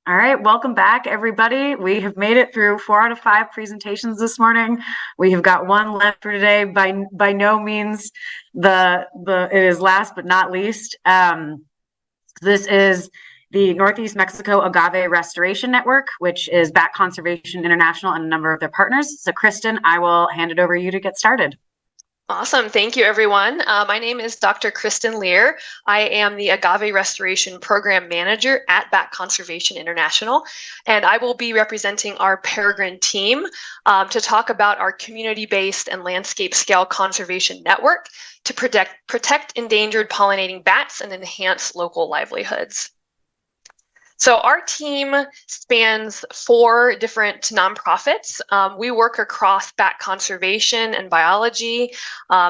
All right, welcome back, everybody. We have made it through 4 out of 5 presentations this morning. We have got one left for today. By no means it is last but not least. This is the Northeast Mexico Agave Restoration Network, which is Bat Conservation International and a number of their partners. So, Kristen, I will hand it over to you to get started. Awesome. Thank you, everyone. My name is Dr. Kristen Lear. I am the Agave Restoration Program Manager at Bat Conservation International, and I will be representing our Peregrine team to talk about our community-based and landscape-scale conservation network to protect endangered pollinating bats and enhance local livelihoods. So our team spans 4 different nonprofits. We work across bat conservation and biology,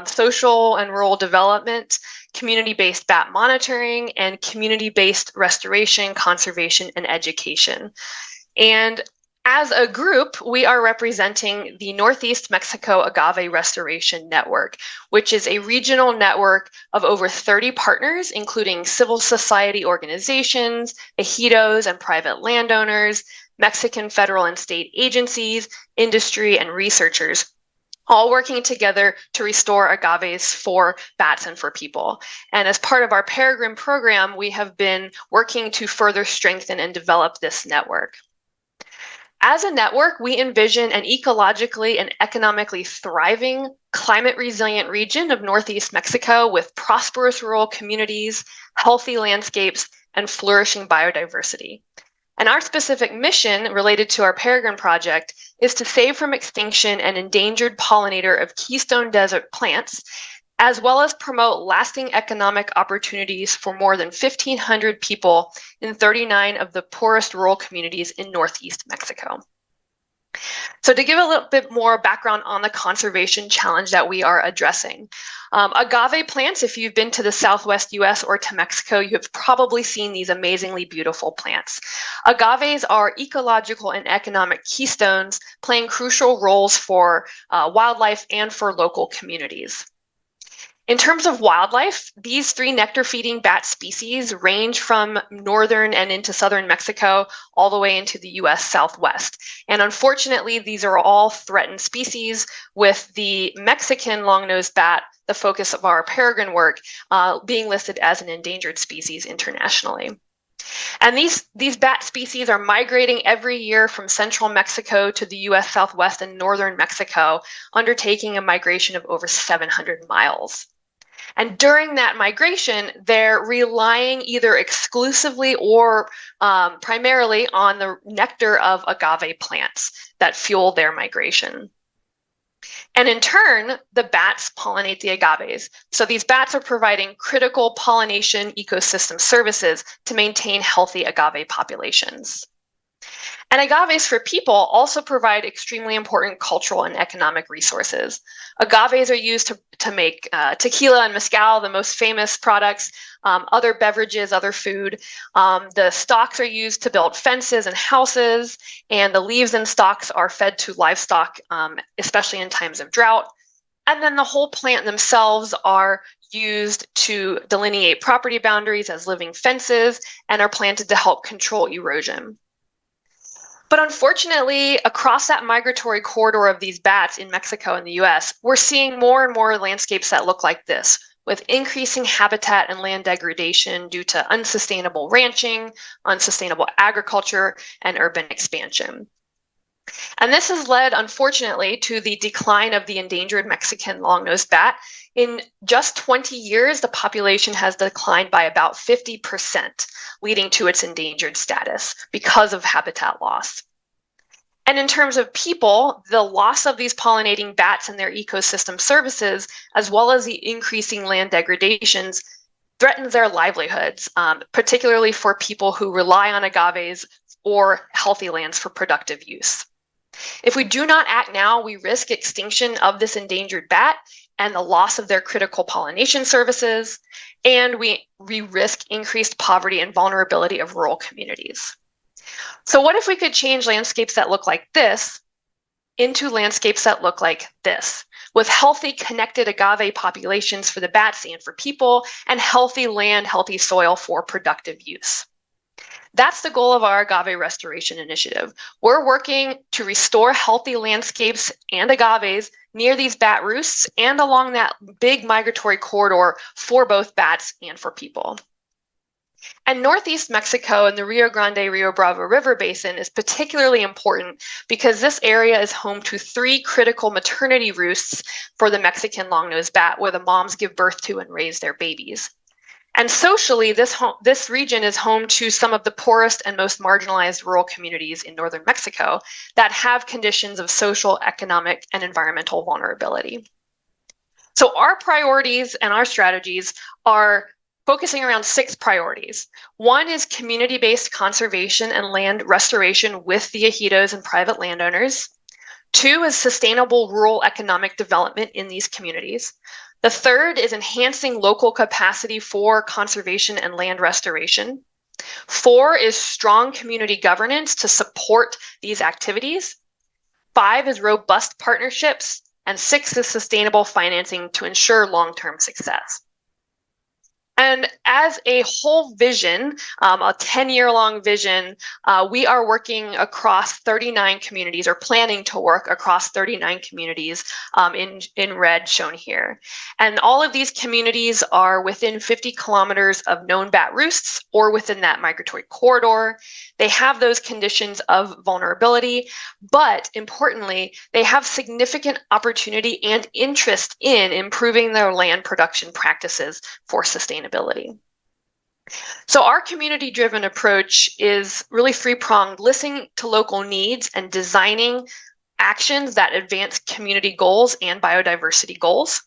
social and rural development, community-based bat monitoring, and community-based restoration, conservation, and education. And as a group, we are representing the Northeast Mexico Agave Restoration Network, which is a regional network of over 30 partners, including civil society organizations, ejidos and private landowners, Mexican federal and state agencies, industry, and researchers, all working together to restore agaves for bats and for people. And as part of our Peregrine program, we have been working to further strengthen and develop this network. As a network, we envision an ecologically and economically thriving, climate-resilient region of Northeast Mexico with prosperous rural communities, healthy landscapes, and flourishing biodiversity. And our specific mission related to our Peregrine project is to save from extinction an endangered pollinator of keystone desert plants, as well as promote lasting economic opportunities for more than 1,500 people in 39 of the poorest rural communities in Northeast Mexico. So to give a little bit more background on the conservation challenge that we are addressing, agave plants, if you've been to the Southwest US or to Mexico, you have probably seen these amazingly beautiful plants. Agaves are ecological and economic keystones, playing crucial roles for wildlife and for local communities. In terms of wildlife, these 3 nectar-feeding bat species range from northern and into southern Mexico all the way into the US Southwest. And unfortunately, these are all threatened species, with the Mexican long-nosed bat, the focus of our Peregrine work, being listed as an endangered species internationally. And these bat species are migrating every year from central Mexico to the US Southwest and northern Mexico, undertaking a migration of over 700 miles. And during that migration, they're relying either exclusively or primarily on the nectar of agave plants that fuel their migration. And in turn, the bats pollinate the agaves. So these bats are providing critical pollination ecosystem services to maintain healthy agave populations. And agaves for people also provide extremely important cultural and economic resources. Agaves are used to make tequila and mezcal, the most famous products, other beverages, other food. The stalks are used to build fences and houses, and the leaves and stalks are fed to livestock, especially in times of drought. And then the whole plant themselves are used to delineate property boundaries as living fences and are planted to help control erosion. But unfortunately, across that migratory corridor of these bats in Mexico and the US, we're seeing more and more landscapes that look like this, with increasing habitat and land degradation due to unsustainable ranching, unsustainable agriculture, and urban expansion. And this has led, unfortunately, to the decline of the endangered Mexican long-nosed bat. In just 20 years, the population has declined by about 50%, leading to its endangered status because of habitat loss. And in terms of people, the loss of these pollinating bats and their ecosystem services, as well as the increasing land degradations, threatens their livelihoods, particularly for people who rely on agaves or healthy lands for productive use. If we do not act now, we risk extinction of this endangered bat and the loss of their critical pollination services, and we risk increased poverty and vulnerability of rural communities. So what if we could change landscapes that look like this into landscapes that look like this, with healthy connected agave populations for the bats and for people, and healthy land, healthy soil for productive use? That's the goal of our agave restoration initiative. We're working to restore healthy landscapes and agaves near these bat roosts and along that big migratory corridor for both bats and for people. And Northeast Mexico and the Rio Grande Rio Bravo River Basin is particularly important because this area is home to 3 critical maternity roosts for the Mexican long-nosed bat, where the moms give birth to and raise their babies. And socially, this region is home to some of the poorest and most marginalized rural communities in northern Mexico that have conditions of social, economic, and environmental vulnerability. So our priorities and our strategies are focusing around 6 priorities. One is community-based conservation and land restoration with the ejidos and private landowners. 2 is sustainable rural economic development in these communities. The 3rd is enhancing local capacity for conservation and land restoration. 4 is strong community governance to support these activities. 5 is robust partnerships. And 6 is sustainable financing to ensure long-term success. And as a whole vision, a 10-year-long vision, we are working across 39 communities, or planning to work across 39 communities in red shown here. And all of these communities are within 50 kilometers of known bat roosts or within that migratory corridor. They have those conditions of vulnerability, but importantly, they have significant opportunity and interest in improving their land production practices for sustainability. So our community-driven approach is really 3-pronged, listening to local needs and designing actions that advance community goals and biodiversity goals.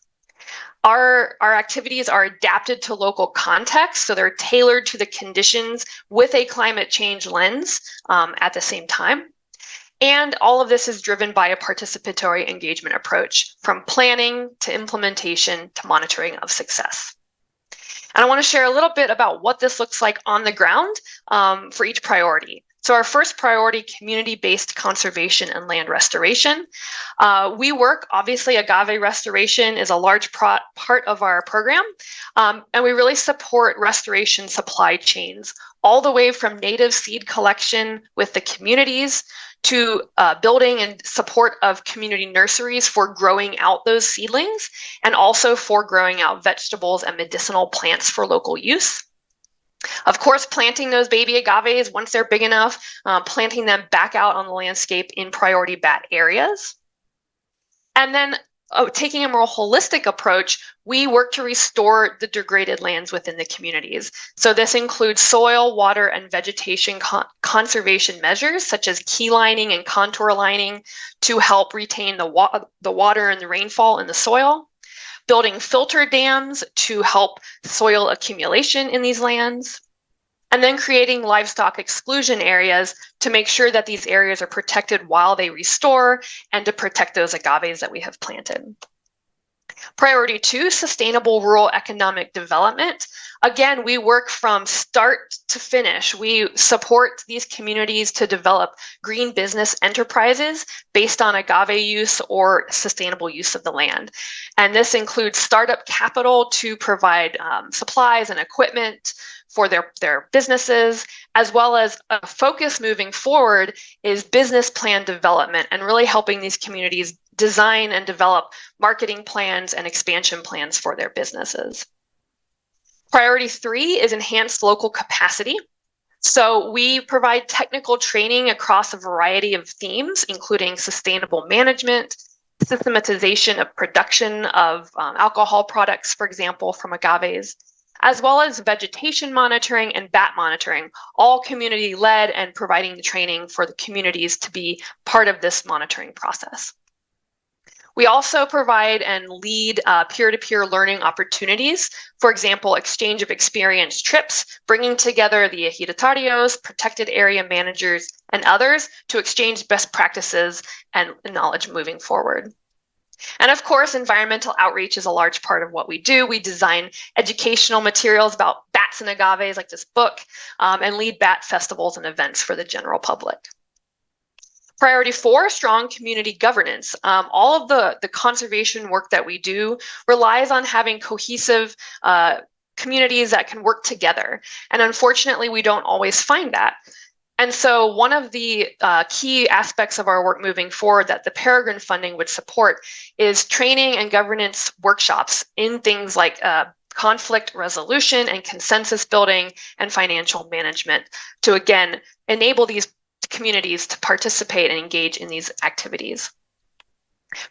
Our activities are adapted to local context, so they're tailored to the conditions with a climate change lens at the same time. And all of this is driven by a participatory engagement approach, from planning to implementation to monitoring of success. And I want to share a little bit about what this looks like on the ground for each priority. So our first priority, community-based conservation and land restoration. We work, obviously, agave restoration is a large part of our program, and we really support restoration supply chains, all the way from native seed collection with the communities to building and support of community nurseries for growing out those seedlings, and also for growing out vegetables and medicinal plants for local use. Of course, planting those baby agaves once they're big enough, planting them back out on the landscape in priority bat areas. And then taking a more holistic approach, we work to restore the degraded lands within the communities. So this includes soil, water, and vegetation conservation measures, such as key lining and contour lining to help retain the water and the rainfall in the soil, building filter dams to help soil accumulation in these lands, and then creating livestock exclusion areas to make sure that these areas are protected while they restore and to protect those agaves that we have planted. Priority 2, sustainable rural economic development. Again, we work from start to finish. We support these communities to develop green business enterprises based on agave use or sustainable use of the land. And this includes startup capital to provide supplies and equipment for their businesses, as well as a focus moving forward is business plan development and really helping these communities design and develop marketing plans and expansion plans for their businesses. Priority 3 is enhanced local capacity. So we provide technical training across a variety of themes, including sustainable management, systematization of production of alcohol products, for example, from agaves, as well as vegetation monitoring and bat monitoring, all community-led and providing the training for the communities to be part of this monitoring process. We also provide and lead peer-to-peer learning opportunities. For example, exchange of experience trips, bringing together the ejidatarios, protected area managers, and others to exchange best practices and knowledge moving forward. And of course, environmental outreach is a large part of what we do. We design educational materials about bats and agaves, like this book, and lead bat festivals and events for the general public. Priority 4, strong community governance. All of the conservation work that we do relies on having cohesive communities that can work together. And unfortunately, we don't always find that. And so one of the key aspects of our work moving forward that the Peregrine funding would support is training and governance workshops in things like conflict resolution and consensus building and financial management to, again, enable these communities to participate and engage in these activities.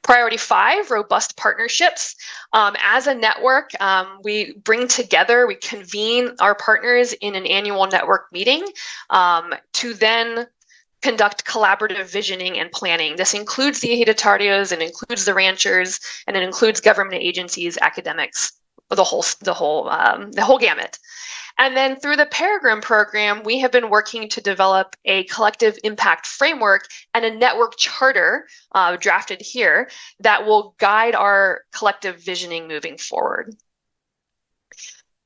Priority 5, robust partnerships. As a network, we bring together, we convene our partners in an annual network meeting to then conduct collaborative visioning and planning. This includes the ejidatarios, and includes the ranchers, and it includes government agencies, academics, the whole gamut. And then through the Peregrine program, we have been working to develop a collective impact framework and a network charter drafted here that will guide our collective visioning moving forward.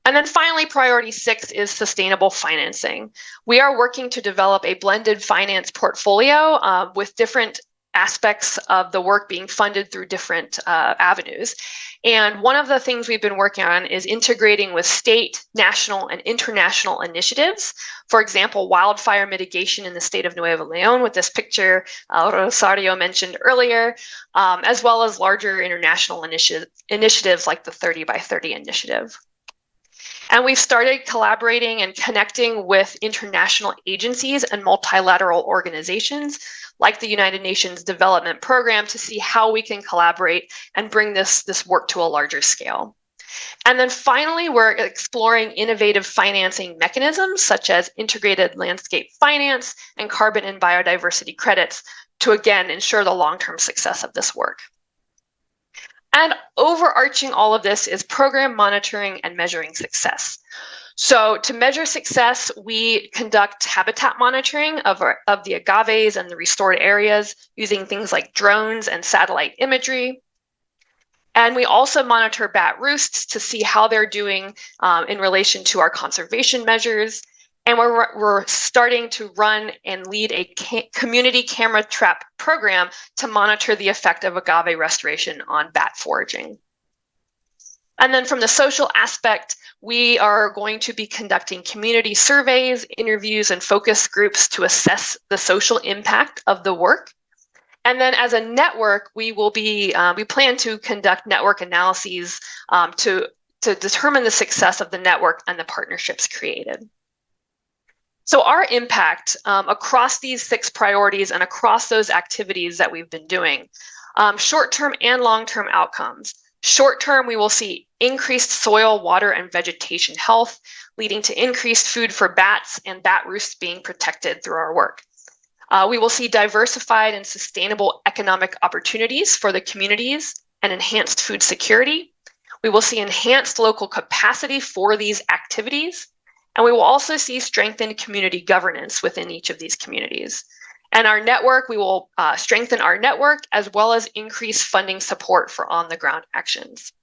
And then finally, priority 6 is sustainable financing. We are working to develop a blended finance portfolio with different aspects of the work being funded through different avenues. And one of the things we've been working on is integrating with state, national, and international initiatives. For example, wildfire mitigation in the state of Nuevo León with this picture Rosario mentioned earlier, as well as larger international initiatives like the 30 by 30 initiative. And we've started collaborating and connecting with international agencies and multilateral organizations like the United Nations Development Program to see how we can collaborate and bring this work to a larger scale. And then finally, we're exploring innovative financing mechanisms such as integrated landscape finance and carbon and biodiversity credits to, again, ensure the long-term success of this work. And overarching all of this is program monitoring and measuring success. So to measure success, we conduct habitat monitoring of the agaves and the restored areas using things like drones and satellite imagery. And we also monitor bat roosts to see how they're doing in relation to our conservation measures. And we're starting to run and lead a community camera trap program to monitor the effect of agave restoration on bat foraging. And then from the social aspect, we are going to be conducting community surveys, interviews, and focus groups to assess the social impact of the work. And then as a network, we plan to conduct network analyses to determine the success of the network and the partnerships created. So our impact across these 6 priorities and across those activities that we've been doing, short-term and long-term outcomes. Short-term, we will see increased soil, water, and vegetation health, leading to increased food for bats and bat roosts being protected through our work. We will see diversified and sustainable economic opportunities for the communities and enhanced food security. We will see enhanced local capacity for these activities. And we will also see strengthened community governance within each of these communities. And our network, we will strengthen our network as well as increase funding support for on-the-ground actions.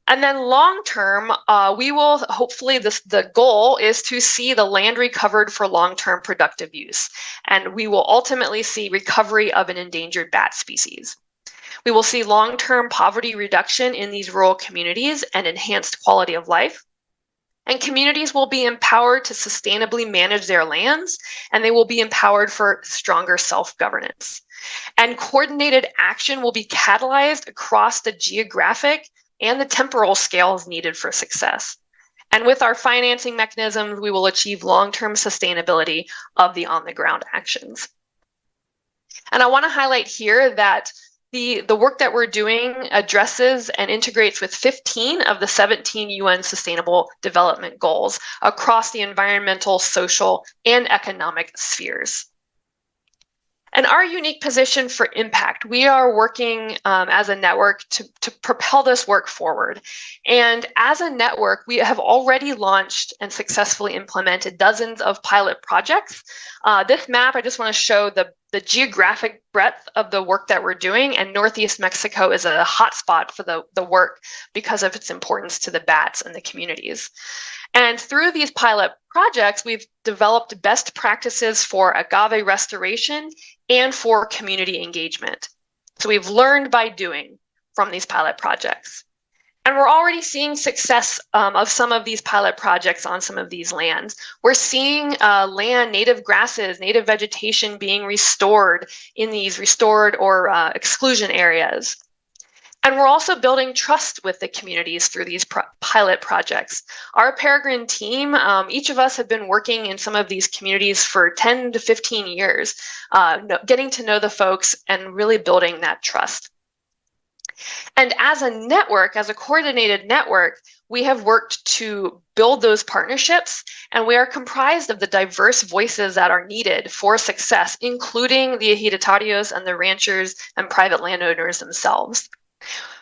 And then long-term, we will hopefully, the goal is to see the land recovered for long-term productive use. And we will ultimately see recovery of an endangered bat species. We will see long-term poverty reduction in these rural communities and enhanced quality of life. And communities will be empowered to sustainably manage their lands, and they will be empowered for stronger self-governance. And coordinated action will be catalyzed across the geographic and the temporal scales needed for success. And with our financing mechanisms, we will achieve long-term sustainability of the on-the-ground actions. And I want to highlight here that the work that we're doing addresses and integrates with 15 of the 17 UN Sustainable Development Goals across the environmental, social, and economic spheres. And our unique position for impact, we are working as a network to propel this work forward. And as a network, we have already launched and successfully implemented dozens of pilot projects. This map, I just want to show the geographic breadth of the work that we're doing, and Northeast Mexico is a hotspot for the work because of its importance to the bats and the communities. And through these pilot projects, we've developed best practices for agave restoration and for community engagement. So we've learned by doing from these pilot projects. And we're already seeing success of some of these pilot projects on some of these lands. We're seeing land, native grasses, native vegetation being restored in these restored or exclusion areas. And we're also building trust with the communities through these pilot projects. Our Peregrine team, each of us have been working in some of these communities for 10 to 15 years, getting to know the folks and really building that trust. And as a network, as a coordinated network, we have worked to build those partnerships, and we are comprised of the diverse voices that are needed for success, including the ejidatarios and the ranchers and private landowners themselves.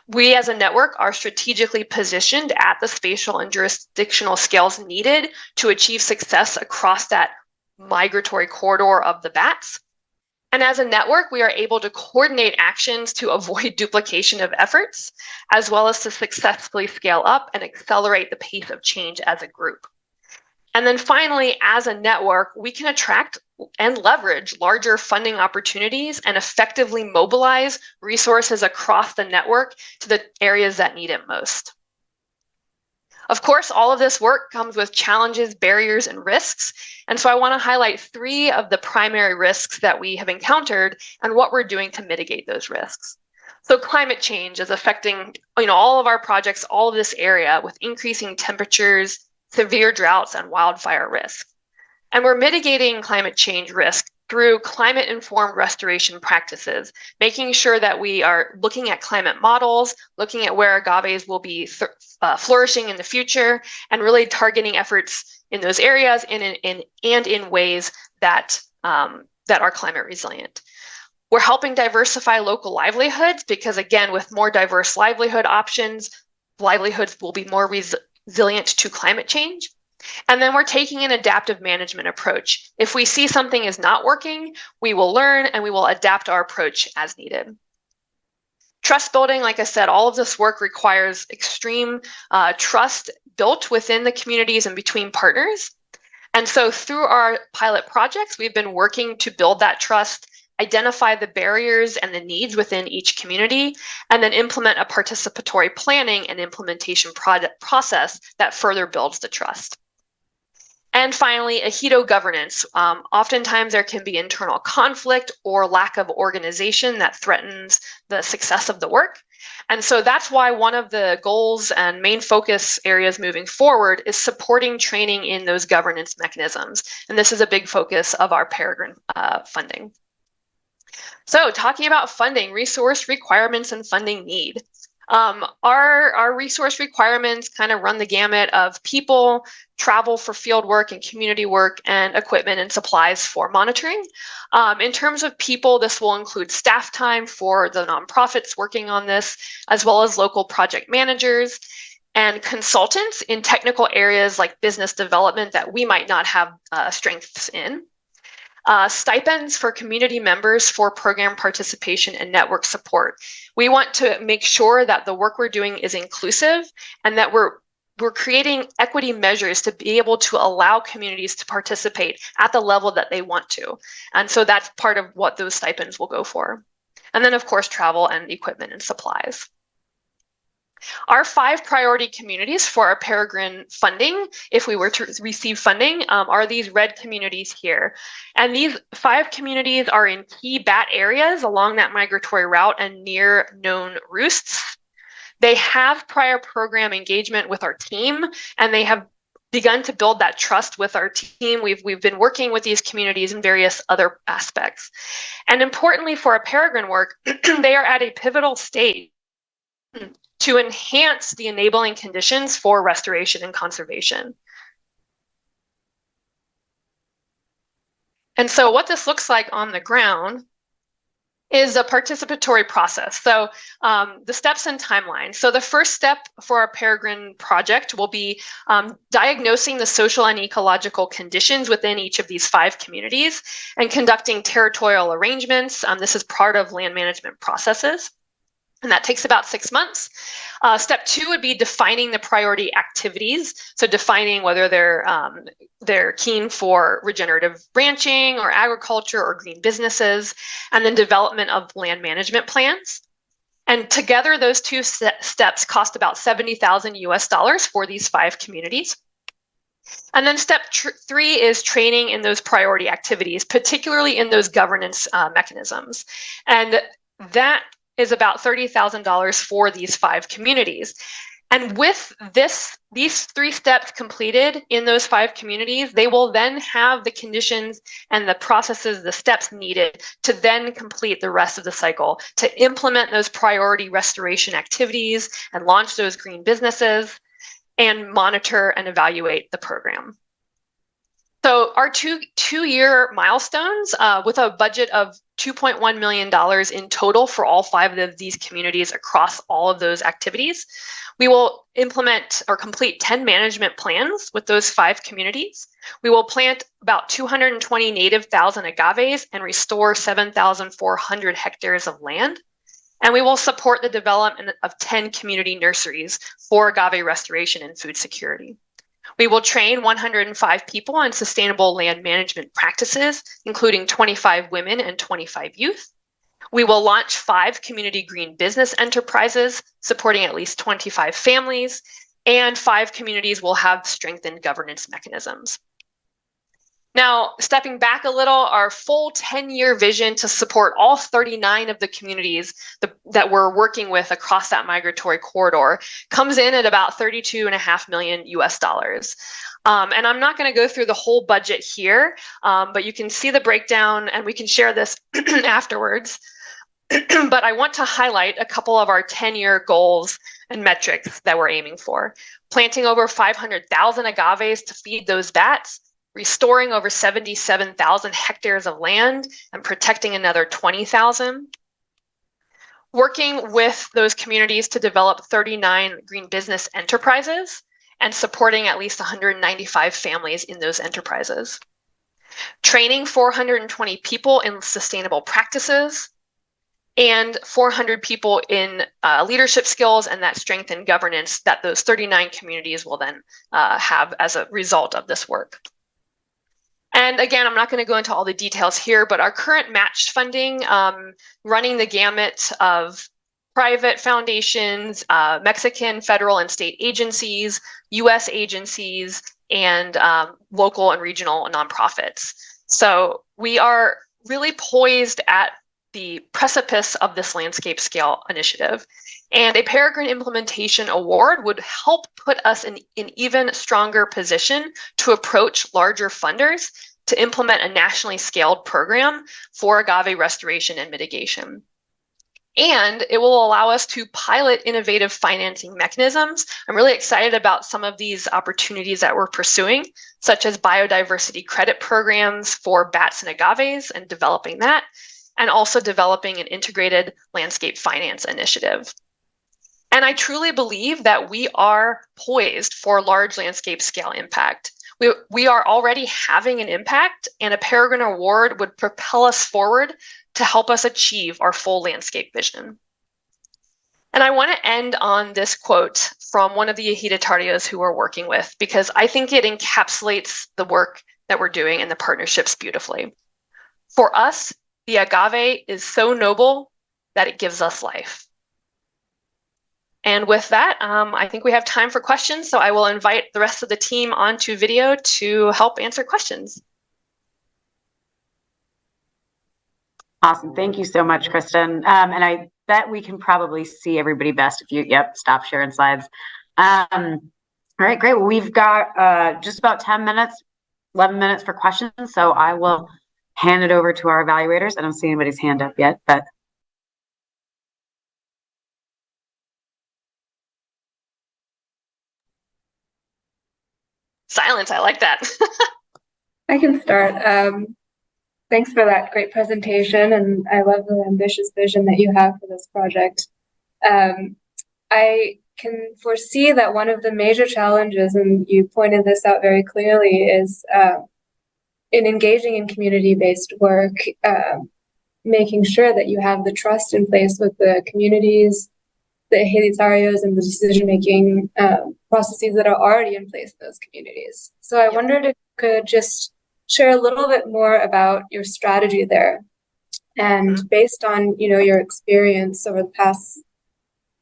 We as a network are strategically positioned at the spatial and jurisdictional scales needed to achieve success across that migratory corridor of the bats. And as a network, we are able to coordinate actions to avoid duplication of efforts, as well as to successfully scale up and accelerate the pace of change as a group. And then finally, as a network, we can attract and leverage larger funding opportunities and effectively mobilize resources across the network to the areas that need it most. Of course, all of this work comes with challenges, barriers, and risks. And so I want to highlight 3 of the primary risks that we have encountered and what we're doing to mitigate those risks. So climate change is affecting, all of our projects, all of this area with increasing temperatures, severe droughts, and wildfire risk. And we're mitigating climate change risk through climate-informed restoration practices, making sure that we are looking at climate models, looking at where agaves will be flourishing in the future, and really targeting efforts in those areas and in ways that are climate resilient. We're helping diversify local livelihoods because, again, with more diverse livelihood options, livelihoods will be more resilient to climate change. And then we're taking an adaptive management approach. If we see something is not working, we will learn and we will adapt our approach as needed. Trust building, like I said, all of this work requires extreme trust built within the communities and between partners. And so through our pilot projects, we've been working to build that trust, identify the barriers and the needs within each community, and then implement a participatory planning and implementation process that further builds the trust. And finally, ejido governance. Oftentimes there can be internal conflict or lack of organization that threatens the success of the work. And so that's why one of the goals and main focus areas moving forward is supporting training in those governance mechanisms. And this is a big focus of our Peregrine funding. So talking about funding, resource requirements and funding need. Our resource requirements kind of run the gamut of people, travel for field work and community work, and equipment and supplies for monitoring. In terms of people, this will include staff time for the nonprofits working on this, as well as local project managers and consultants in technical areas like business development that we might not have strengths in. Stipends for community members for program participation and network support. We want to make sure that the work we're doing is inclusive and that we're creating equity measures to be able to allow communities to participate at the level that they want to. And so that's part of what those stipends will go for. And then, of course, travel and equipment and supplies. Our 5 priority communities for our Peregrine funding, if we were to receive funding, are these red communities here. And these 5 communities are in key bat areas along that migratory route and near known roosts. They have prior program engagement with our team, and they have begun to build that trust with our team. We've been working with these communities in various other aspects. And importantly for our Peregrine work, they are at a pivotal stage to enhance the enabling conditions for restoration and conservation. And so what this looks like on the ground is a participatory process. So the steps and timeline. So the first step for our Peregrine project will be diagnosing the social and ecological conditions within each of these 5 communities and conducting territorial arrangements. This is part of land management processes. And that takes about 6 months. Step 2 would be defining the priority activities. So defining whether they're keen for regenerative ranching or agriculture or green businesses, and then development of land management plans. And together, those two steps cost about $70,000 for these 5 communities. And then step 3 is training in those priority activities, particularly in those governance mechanisms. And that is about $30,000 for these 5 communities. And with these 3 steps completed in those 5 communities, they will then have the conditions and the processes, the steps needed to then complete the rest of the cycle, to implement those priority restoration activities and launch those green businesses and monitor and evaluate the program. So our two-year milestones with a budget of $2.1 million in total for all 5 of these communities across all of those activities. We will implement or complete 10 management plans with those 5 communities. We will plant about 220 native thousand agaves and restore 7,400 hectares of land. And we will support the development of 10 community nurseries for agave restoration and food security. We will train 105 people on sustainable land management practices, including 25 women and 25 youth. We will launch 5 community green business enterprises, supporting at least 25 families, and 5 communities will have strengthened governance mechanisms. Now, stepping back a little, our full 10-year vision to support all 39 of the communities that we're working with across that migratory corridor comes in at about $32.5 million. And I'm not going to go through the whole budget here, but you can see the breakdown and we can share this afterwards. But I want to highlight a couple of our 10-year goals and metrics that we're aiming for. Planting over 500,000 agaves to feed those bats, restoring over 77,000 hectares of land and protecting another 20,000. Working with those communities to develop 39 green business enterprises and supporting at least 195 families in those enterprises. Training 420 people in sustainable practices and 400 people in leadership skills and that strength and governance that those 39 communities will then have as a result of this work. And again, I'm not going to go into all the details here, but our current matched funding, running the gamut of private foundations, Mexican, federal, and state agencies, US agencies, and local and regional nonprofits. So we are really poised at the precipice of this landscape scale initiative. And a Peregrine Implementation Award would help put us in an even stronger position to approach larger funders to implement a nationally scaled program for agave restoration and mitigation. And it will allow us to pilot innovative financing mechanisms. I'm really excited about some of these opportunities that we're pursuing, such as biodiversity credit programs for bats and agaves and developing that, and also developing an integrated landscape finance initiative. And I truly believe that we are poised for large landscape scale impact. We are already having an impact, and a Peregrine Award would propel us forward to help us achieve our full landscape vision. And I want to end on this quote from one of the ejidatarios who we're working with, because I think it encapsulates the work that we're doing and the partnerships beautifully. For us, the agave is so noble that it gives us life. And with that, I think we have time for questions, so I will invite the rest of the team onto video to help answer questions. Awesome. Thank you so much, Kristen. And I bet we can probably see everybody best if you, stop sharing slides. All right, great. Well, we've got just about 10 minutes, 11 minutes for questions. So I will hand it over to our evaluators. I don't see anybody's hand up yet, but. Silence, I like that. I can start. Thanks for that great presentation, and I love the ambitious vision that you have for this project. I can foresee that one of the major challenges, and you pointed this out very clearly, is in engaging in community-based work, making sure that you have the trust in place with the communities, the ejidatarios, and the decision-making processes that are already in place in those communities. So I wondered if you could just share a little bit more about your strategy there. And based on, your experience over the past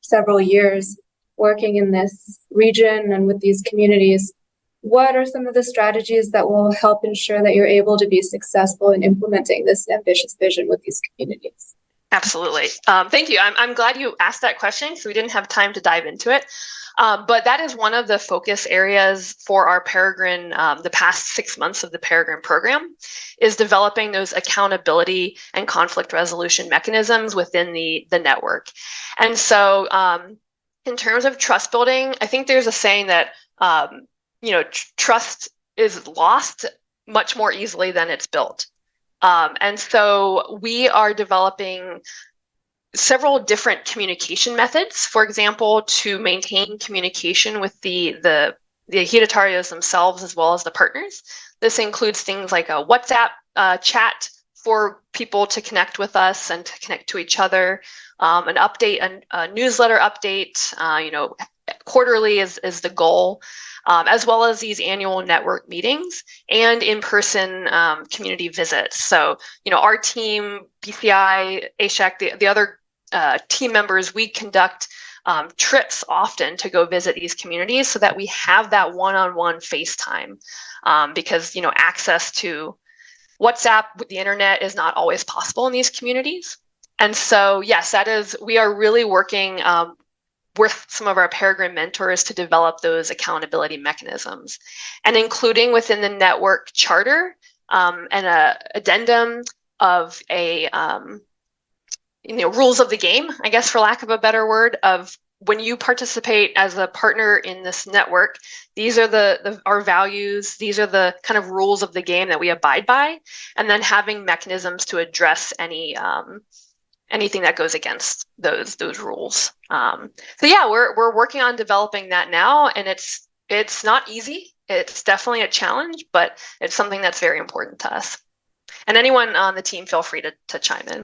several years working in this region and with these communities, what are some of the strategies that will help ensure that you're able to be successful in implementing this ambitious vision with these communities? Absolutely. Thank you. I'm glad you asked that question because we didn't have time to dive into it. But that is one of the focus areas for our Peregrine, the past 6 months of the Peregrine program, is developing those accountability and conflict resolution mechanisms within the network. And so in terms of trust building, I think there's a saying that, trust is lost much more easily than it's built. And so we are developing several different communication methods, for example, to maintain communication with the ejidatarios themselves as well as the partners. This includes things like a WhatsApp chat for people to connect with us and to connect to each other, an update, a newsletter update, quarterly is the goal, as well as these annual network meetings and in-person community visits. So, our team, BCI, ASHAC, the other team members, we conduct trips often to go visit these communities so that we have that one-on-one FaceTime, because, access to WhatsApp with the internet is not always possible in these communities. And so, yes, we are really working with some of our Peregrine mentors to develop those accountability mechanisms, and including within the network charter an addendum of a rules of the game, I guess, for lack of a better word, of when you participate as a partner in this network, these are our values, these are the kind of rules of the game that we abide by, and then having mechanisms to address anything that goes against those rules. So yeah, we're working on developing that now, and it's not easy. It's definitely a challenge, but it's something that's very important to us. And anyone on the team, feel free to chime in.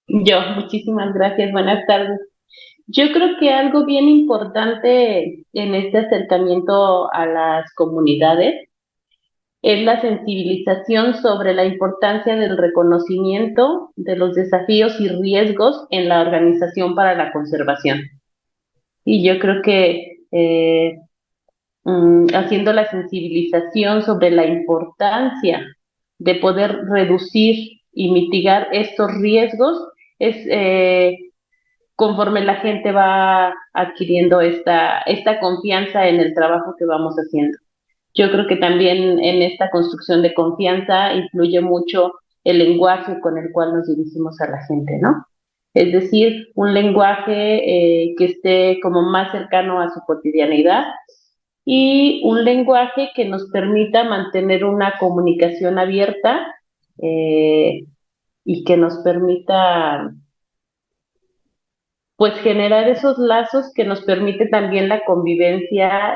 Muchísimas gracias. Buenas tardes. Yo creo que algo bien importante en este acercamiento a las comunidades es la sensibilización sobre la importancia del reconocimiento de los desafíos y riesgos en la organización para la conservación. Y yo creo que haciendo la sensibilización sobre la importancia de poder reducir y mitigar estos riesgos es conforme la gente va adquiriendo esta confianza en el trabajo que vamos haciendo. Yo creo que también en esta construcción de confianza influye mucho el lenguaje con el cual nos dirigimos a la gente, ¿no? Es decir, un lenguaje que esté como más cercano a su cotidianidad y un lenguaje que nos permita mantener una comunicación abierta y que nos permita pues generar esos lazos que nos permite también la convivencia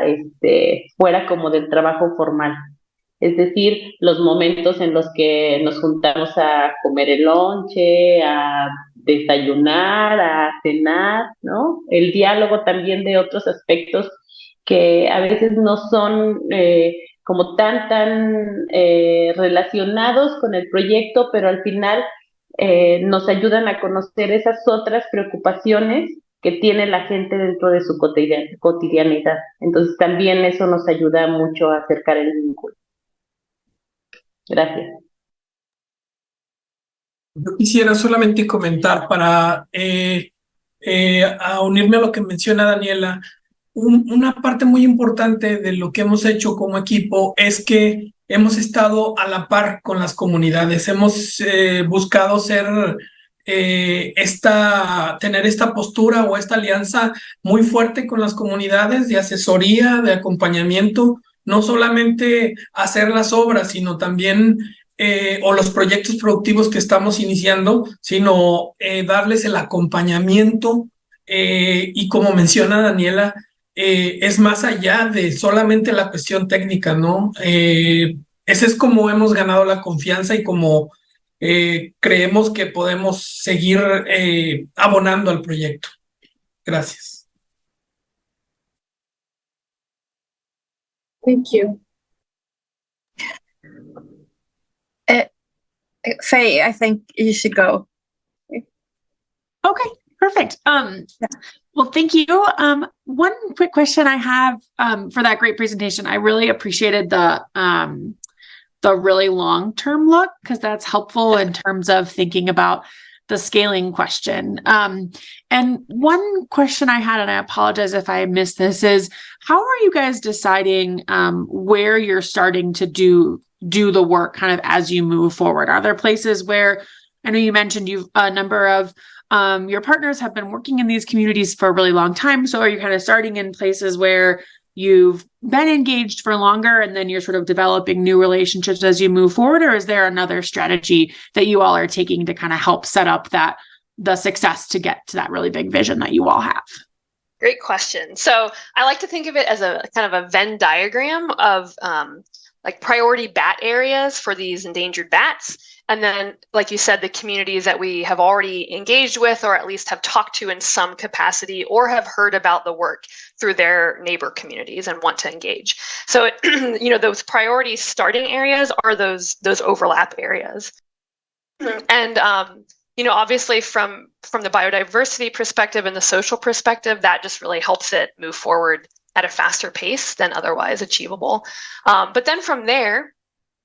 fuera como del trabajo formal. Es decir, los momentos en los que nos juntamos a comer el lonche, a desayunar, a cenar, ¿no? El diálogo también de otros aspectos que a veces no son como tan relacionados con el proyecto, pero al final nos ayudan a conocer esas otras preocupaciones que tiene la gente dentro de su cotidianidad. Entonces también eso nos ayuda mucho a acercar el vínculo. Gracias. Yo quisiera solamente comentar para a unirme a lo que menciona Daniela. Una parte muy importante de lo que hemos hecho como equipo es que hemos estado a la par con las comunidades. Hemos buscado tener esta postura o esta alianza muy fuerte con las comunidades de asesoría, de acompañamiento, no solamente hacer las obras, sino también o los proyectos productivos que estamos iniciando, sino darles el acompañamiento y como menciona Daniela, es más allá de solamente la cuestión técnica, ¿no? Ese es como hemos ganado la confianza y como creemos que podemos seguir abonando al proyecto. Gracias. Thank you. Faye, I think you should go. Okay, perfect. Well, thank you. One quick question I have for that great presentation. I really appreciated the really long-term look because that's helpful in terms of thinking about the scaling question. And one question I had, and I apologize if I missed this, is how are you guys deciding where you're starting to do the work kind of as you move forward? Are there places where, I know you mentioned you've a number of your partners have been working in these communities for a really long time. So are you kind of starting in places where you've been engaged for longer and then you're sort of developing new relationships as you move forward? Or is there another strategy that you all are taking to kind of help set up the success to get to that really big vision that you all have? Great question. So I like to think of it as a kind of a Venn diagram of like priority bat areas for these endangered bats. And then, like you said, the communities that we have already engaged with, or at least have talked to in some capacity, or have heard about the work through their neighbor communities and want to engage. So, those priority starting areas are those overlap areas. And, obviously from the biodiversity perspective and the social perspective, that just really helps it move forward at a faster pace than otherwise achievable. But then from there,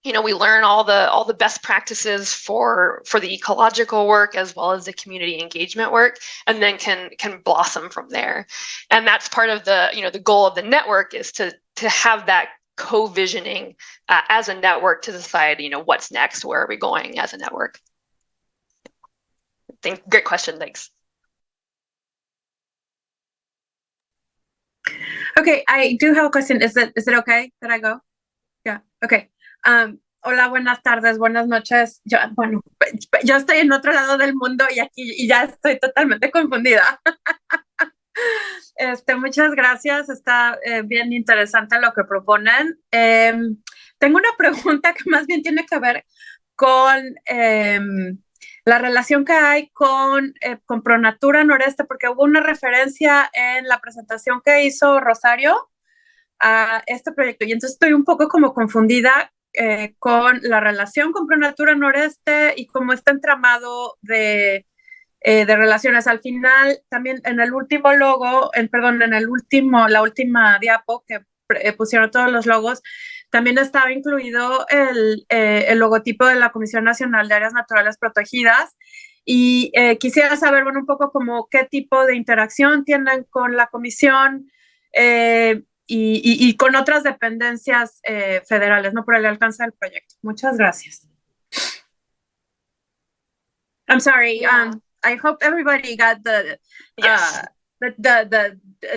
we learn all the best practices for the ecological work as well as the community engagement work, and then can blossom from there. And that's part of the goal of the network, is to have that co-visioning as a network to decide, what's next, where are we going as a network. Great question, thanks. Okay, I do have a question. Is it okay that I go? Yeah, okay. Hola, buenas tardes, buenas noches. Yo estoy en otro lado del mundo y aquí y ya estoy totalmente confundida. Muchas gracias, está bien interesante lo que proponen. Tengo una pregunta que más bien tiene que ver con la relación que hay con Pronatura Noreste, porque hubo una referencia en la presentación que hizo Rosario a este proyecto, y entonces estoy un poco como confundida con la relación con Pronatura Noreste y cómo está entramado de relaciones. Al final, también en el último logo, la última diapo que pusieron todos los logos, también estaba incluido el logotipo de la Comisión Nacional de Áreas Naturales Protegidas. Y quisiera saber, un poco como qué tipo de interacción tienen con la comisión y con otras dependencias federales, ¿no? Por el alcance del proyecto. Muchas gracias. I'm sorry. Yeah. I hope everybody got the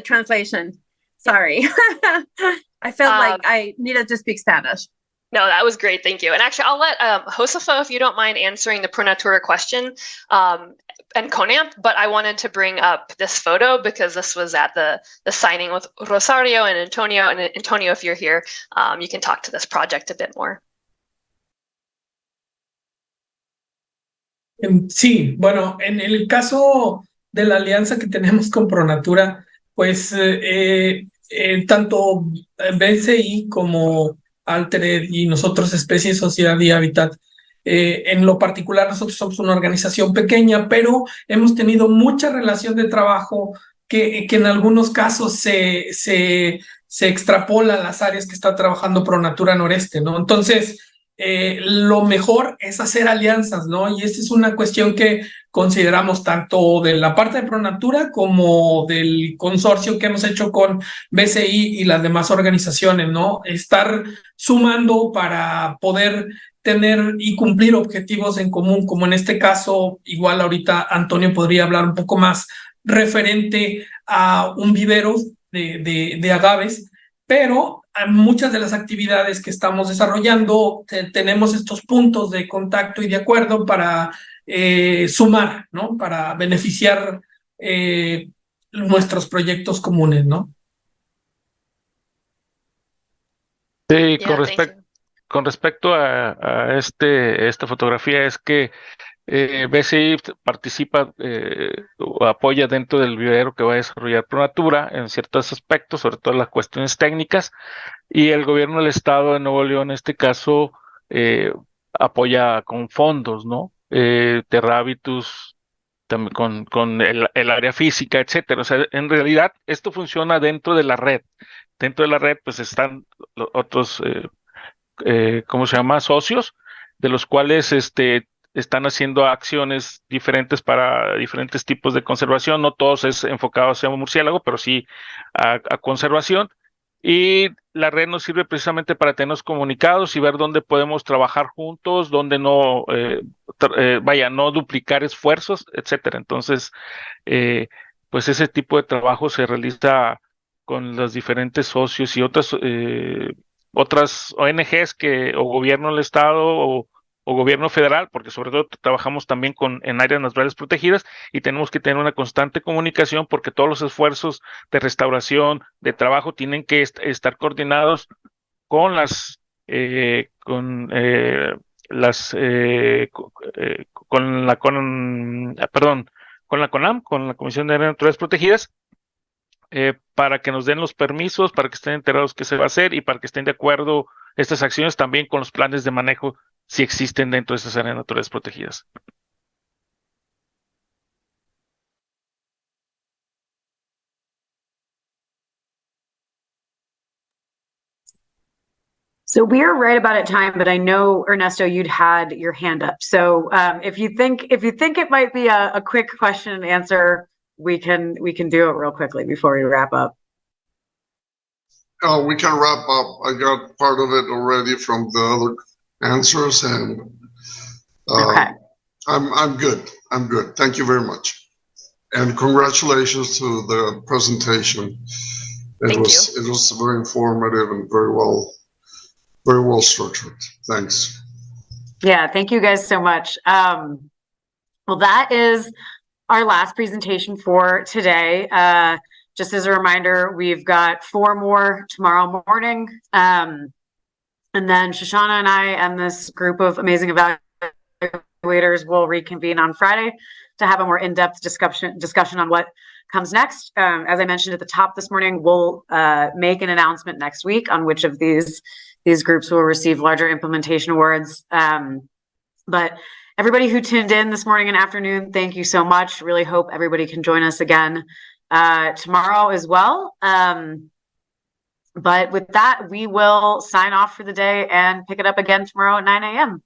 translation. Sorry. I felt like I needed to speak Spanish. No, that was great. Thank you. And actually, I'll let Josefa, if you don't mind, answering the Pronatura question, and Conant, but I wanted to bring up this photo because this was at the signing with Rosario and Antonio. And Antonio, if you're here, you can talk to this project a bit more. Sí, bueno, en el caso de la alianza que tenemos con Pronatura, pues tanto BCI como Altered y nosotros, Especie, Sociedad y Hábitat, en lo particular nosotros somos una organización pequeña, pero hemos tenido mucha relación de trabajo que en algunos casos se extrapola a las áreas que está trabajando Pronatura Noreste, ¿no? Entonces, lo mejor es hacer alianzas, ¿no? Y esta es una cuestión que consideramos tanto de la parte de Pronatura como del consorcio que hemos hecho con BCI y las demás organizaciones, ¿no? Estar sumando para poder tener y cumplir objetivos en común, como en este caso, igual ahorita Antonio podría hablar un poco más referente a un vivero de agaves, pero muchas de las actividades que estamos desarrollando tenemos estos puntos de contacto y de acuerdo para sumar, ¿no? Para beneficiar nuestros proyectos comunes, ¿no? Sí, Yeah, con respecto a esta fotografía, es que BCI participa o apoya dentro del vivero que va a desarrollar Pronatura en ciertos aspectos, sobre todo las cuestiones técnicas, y el gobierno del estado de Nuevo León, en este caso, apoya con fondos, ¿no? Terrabitus también con el área física, etcétera. O sea, en realidad esto funciona dentro de la red. Dentro de la red, pues están otros, ¿cómo se llama? Socios, de los cuales están haciendo acciones diferentes para diferentes tipos de conservación. No todos es enfocado hacia un murciélago, pero sí a conservación. Y la red nos sirve precisamente para tenernos comunicados y ver dónde podemos trabajar juntos, dónde no, vaya, no duplicar esfuerzos, etcétera. Entonces, eh, pues ese tipo de trabajo se realiza con los diferentes socios y otras ONGs o gobierno del estado o gobierno federal, porque sobre todo trabajamos también en áreas naturales protegidas y tenemos que tener una constante comunicación porque todos los esfuerzos de restauración, de trabajo, tienen que estar coordinados con perdón, con la CONAM, con la Comisión de Áreas Naturales Protegidas, para que nos den los permisos, para que estén enterados qué se va a hacer y para que estén de acuerdo estas acciones también con los planes de manejo si existen dentro de esas áreas naturales protegidas. So we are right about at time, but I know Ernesto, you'd had your hand up. So if you think it might be a quick question and answer, we can do it real quickly before we wrap up. We can wrap up. I got part of it already from the other answers, and Okay. I'm good. I'm good. Thank you very much, and congratulations to the presentation. It was very informative and very well structured. Thanks. Yeah, thank you guys so much. Well, that is our last presentation for today. Just as a reminder, we've got 4 more tomorrow morning. And then Shoshana and I and this group of amazing evaluators will reconvene on Friday to have a more in-depth discussion on what comes next. As I mentioned at the top this morning, we'll make an announcement next week on which of these groups will receive larger implementation awards. But everybody who tuned in this morning and afternoon, thank you so much. Really hope everybody can join us again tomorrow as well. But with that, we will sign off for the day and pick it up again tomorrow at 9 a.m.